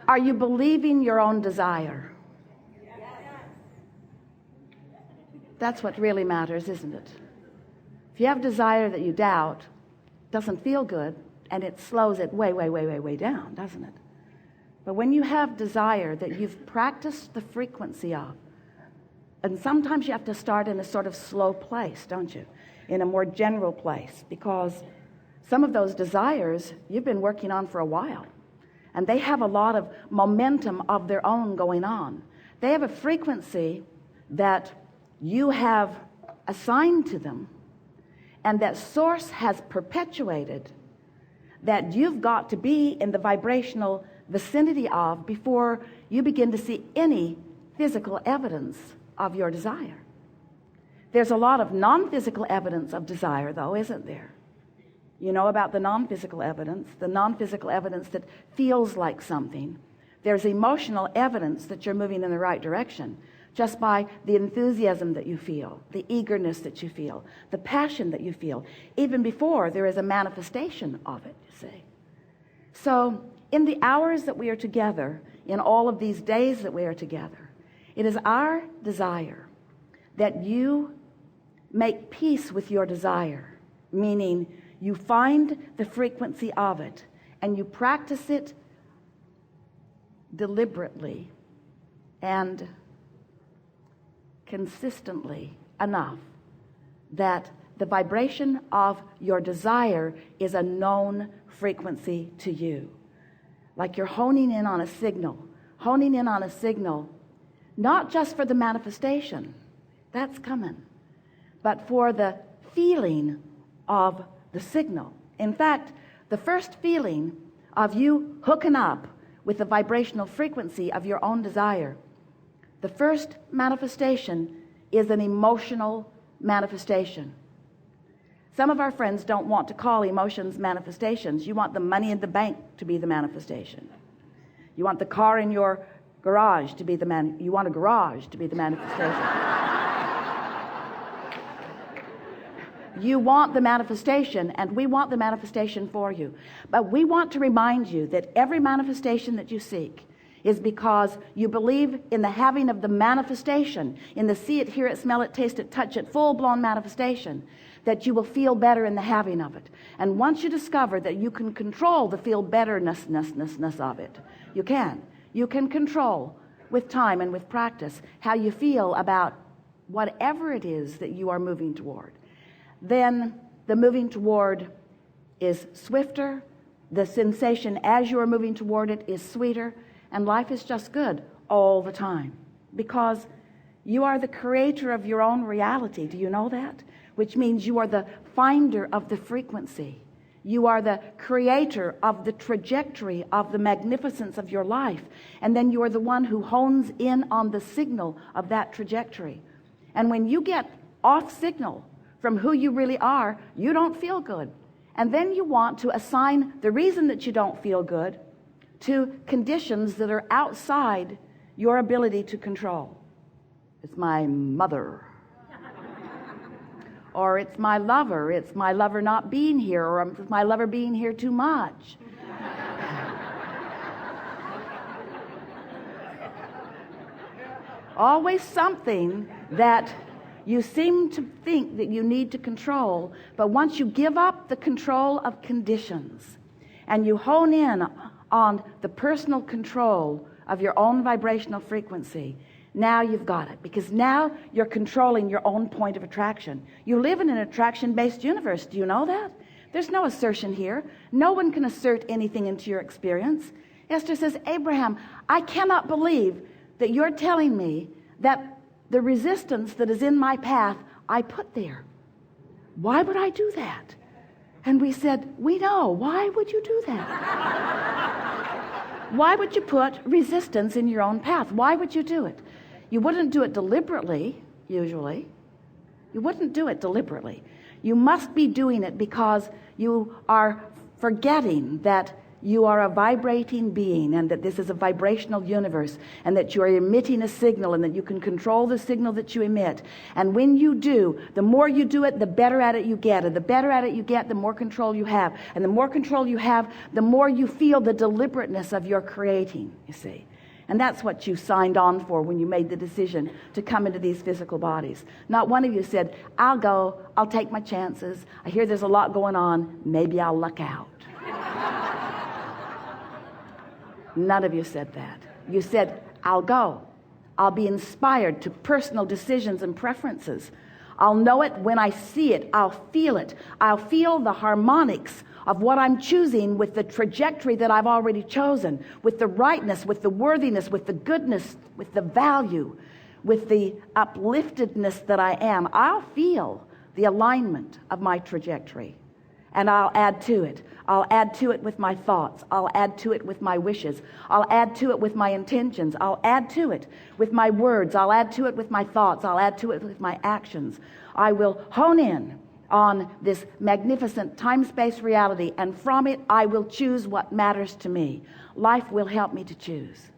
Are you believing your own desire? That's what really matters, isn't it? If you have desire that you doubt, doesn't feel good, and it slows it way down, doesn't it? But when you have desire that you've practiced the frequency of, and sometimes you have to start in a sort of slow place, don't you? In a more general place, because some of those desires you've been working on for a while, and they have a lot of momentum of their own going on. They have a frequency that you have assigned to them, and that source has perpetuated, that you've got to be in the vibrational vicinity of before you begin to see any physical evidence of your desire. There's a lot of non-physical evidence of desire, though, isn't there? You know about the non-physical evidence that feels like something. There's emotional evidence that you're moving in the right direction just by the enthusiasm that you feel, the eagerness that you feel, the passion that you feel, even before there is a manifestation of it, you see. So in the hours that we are together, in all of these days that we are together, it is our desire that you make peace with your desire, meaning you find the frequency of it and you practice it deliberately and consistently enough that the vibration of your desire is a known frequency to you. Like you're honing in on a signal, not just for the manifestation, that's coming, but for the feeling of the signal. In fact, the first feeling of you hooking up with the vibrational frequency of your own desire, the first manifestation is an emotional manifestation. Some of our friends don't want to call emotions manifestations. You want the money in the bank to be the manifestation. You want the car in your garage to be you want a garage to be the manifestation. You want the manifestation, and we want the manifestation for you. But we want to remind you that every manifestation that you seek is because you believe in the having of the manifestation, in the see it, hear it, smell it, taste it, touch it, full-blown manifestation, that you will feel better in the having of it. And once you discover that you can control the feel betterness of it, you can control with time and with practice how you feel about whatever it is that you are moving toward. Then the moving toward is swifter, the sensation as you are moving toward it is sweeter, and life is just good all the time, because you are the creator of your own reality. Do you know that? Which means you are the finder of the frequency. You are the creator of the trajectory of the magnificence of your life, and then you are the one who hones in on the signal of that trajectory. And when you get off signal from who you really are, you don't feel good. And then you want to assign the reason that you don't feel good to conditions that are outside your ability to control. It's my mother. Or it's my lover not being here, or it's my lover being here too much. Always something that you seem to think that you need to control, but once you give up the control of conditions and you hone in on the personal control of your own vibrational frequency, now you've got it, because now you're controlling your own point of attraction. You live in an attraction-based universe. Do you know that? There's no assertion here. No one can assert anything into your experience. Esther says, Abraham, I cannot believe that you're telling me that the resistance that is in my path, I put there. Why would I do that? And we said, we know. Why would you do that? Why would you put resistance in your own path? Why would you do it? You wouldn't do it deliberately, usually. You wouldn't do it deliberately. You must be doing it because you are forgetting that You are a vibrating being, and that this is a vibrational universe, and that you are emitting a signal, and that you can control the signal that you emit. And when you do, the more you do it, the better at it you get. And the better at it you get, the more control you have. And the more control you have, the more you feel the deliberateness of your creating, you see. And that's what you signed on for when you made the decision to come into these physical bodies. Not one of you said, I'll go, I'll take my chances. I hear there's a lot going on. Maybe I'll luck out. None of you said that. You said, I'll go. I'll be inspired to personal decisions and preferences. I'll know it when I see it. I'll feel it. I'll feel the harmonics of what I'm choosing with the trajectory that I've already chosen, with the rightness, with the worthiness, with the goodness, with the value, with the upliftedness that I am. I'll feel the alignment of my trajectory, and I'll add to it. I'll add to it with my thoughts. I'll add to it with my wishes. I'll add to it with my intentions. I'll add to it with my words. I'll add to it with my thoughts. I'll add to it with my actions. I will hone in on this magnificent time-space reality, and from it I will choose what matters to me. Life will help me to choose.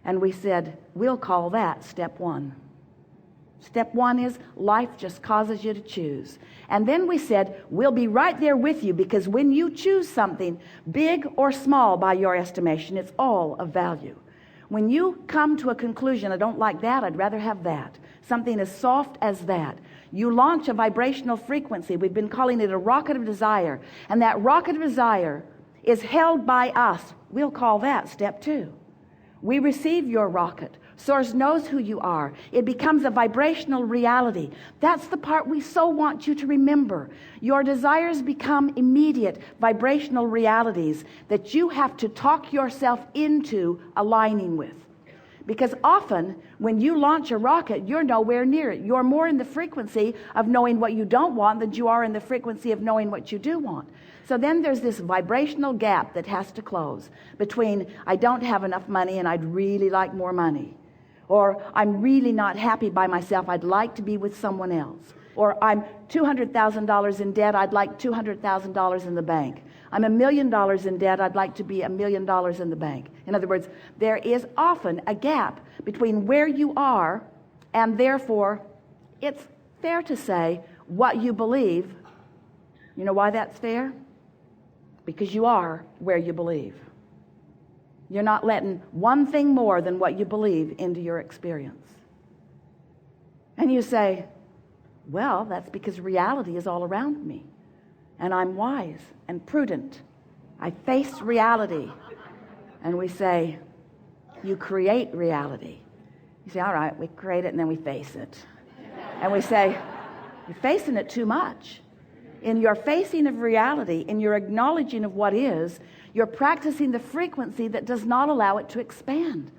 And we said, we'll call that step one. Step one is life just causes you to choose. And then we said, we'll be right there with you, because when you choose something, big or small by your estimation, it's all of value. When you come to a conclusion, I don't like that, I'd rather have that, something as soft as that, you launch a vibrational frequency. We've been calling it a rocket of desire. And that rocket of desire is held by us. We'll call that step two. We receive your rocket. Source knows who you are. It becomes a vibrational reality. That's the part we so want you to remember. Your desires become immediate vibrational realities that you have to talk yourself into aligning with. Because often when you launch a rocket, you're nowhere near it. You're more in the frequency of knowing what you don't want than you are in the frequency of knowing what you do want. So then there's this vibrational gap that has to close between I don't have enough money and I'd really like more money. Or I'm really not happy by myself, I'd like to be with someone else. Or I'm $200,000 in debt, I'd like $200,000 in the bank. I'm $1 million in debt, I'd like to be $1 million in the bank. In other words, there is often a gap between where you are and therefore it's fair to say what you believe. You know why that's fair? Because you are where you believe. You're not letting one thing more than what you believe into your experience. And you say, well, that's because reality is all around me. And I'm wise and prudent. I face reality. And we say, you create reality. You say, all right, we create it and then we face it. And we say, you're facing it too much. In your facing of reality, in your acknowledging of what is, you're practicing the frequency that does not allow it to expand.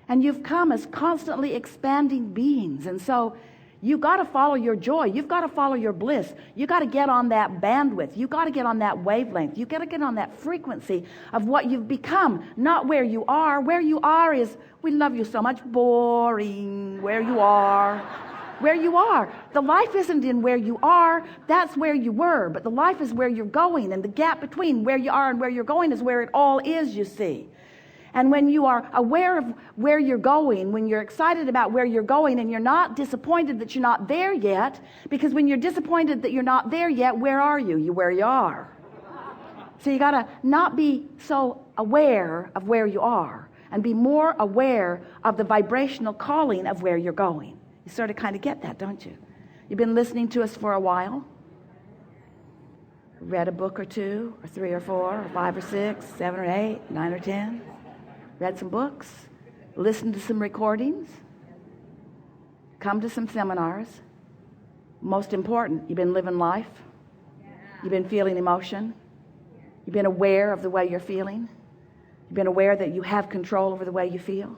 And you've come as constantly expanding beings. And so you've got to follow your joy. You've got to follow your bliss. You've got to get on that bandwidth. You've got to get on that wavelength. You've got to get on that frequency of what you've become, not where you are. Where you are is, we love you so much, boring, where you are. Where you are. The life isn't in where you are. That's where you were. But the life is where you're going. And the gap between where you are and where you're going is where it all is, you see. And when you are aware of where you're going, when you're excited about where you're going and you're not disappointed that you're not there yet, because when you're disappointed that you're not there yet, where are you? You're where you are. So you got to not be so aware of where you are and be more aware of the vibrational calling of where you're going. You sort of kind of get that, don't you? You've been listening to us for a while. Read a book or two, or 3 or 4, or 5 or 6, 7 or 8, 9 or 10. Read some books. Listened to some recordings. Come to some seminars. Most important, you've been living life. You've been feeling emotion. You've been aware of the way you're feeling. You've been aware that you have control over the way you feel.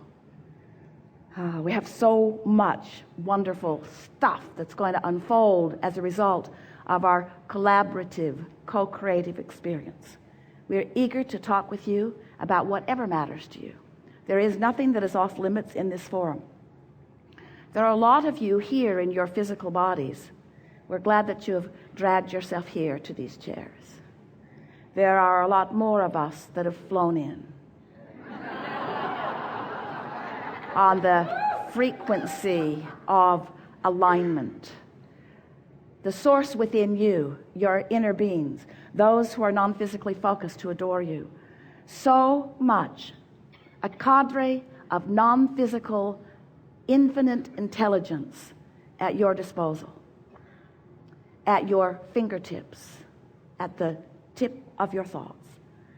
We have so much wonderful stuff that's going to unfold as a result of our collaborative, co-creative experience. We're eager to talk with you about whatever matters to you. There is nothing that is off limits in this forum. There are a lot of you here in your physical bodies. We're glad that you have dragged yourself here to these chairs. there are a lot more of us that have flown in on the frequency of alignment. The source within you, your inner beings, those who are non-physically focused to adore you. So much, a cadre of non-physical, infinite intelligence at your disposal, at your fingertips, at the tip of your thoughts.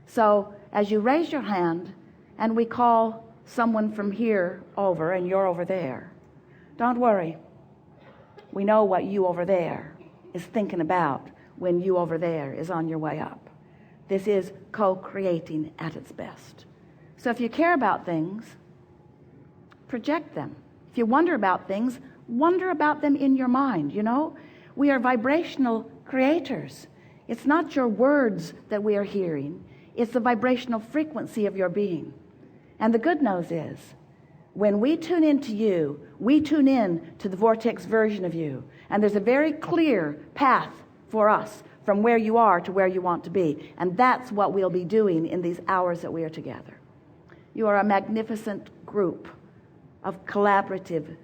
So as you raise your hand and we call someone from here over and you're over there, don't worry. We know what you over there is thinking about when you over there is on your way up. This is co-creating at its best. So if you care about things, project them. If you wonder about things, wonder about them in your mind. You know, we are vibrational creators. It's not your words that we are hearing. It's the vibrational frequency of your being. And the good news is, when we tune into you, we tune in to the vortex version of you. And there's a very clear path for us from where you are to where you want to be. And that's what we'll be doing in these hours that we are together. You are a magnificent group of collaborative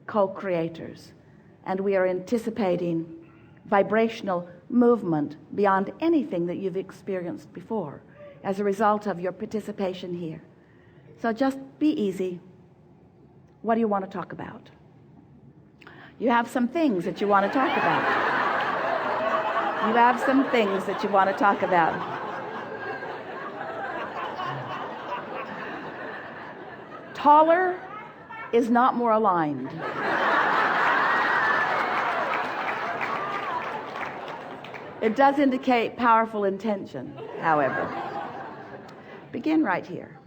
co-creators. And we are anticipating vibrational movement beyond anything that you've experienced before as a result of your participation here. So just be easy. What do you want to talk about? You have some things that you want to talk about. You have some things that you want to talk about. Taller is not more aligned. It does indicate powerful intention, however. Begin right here.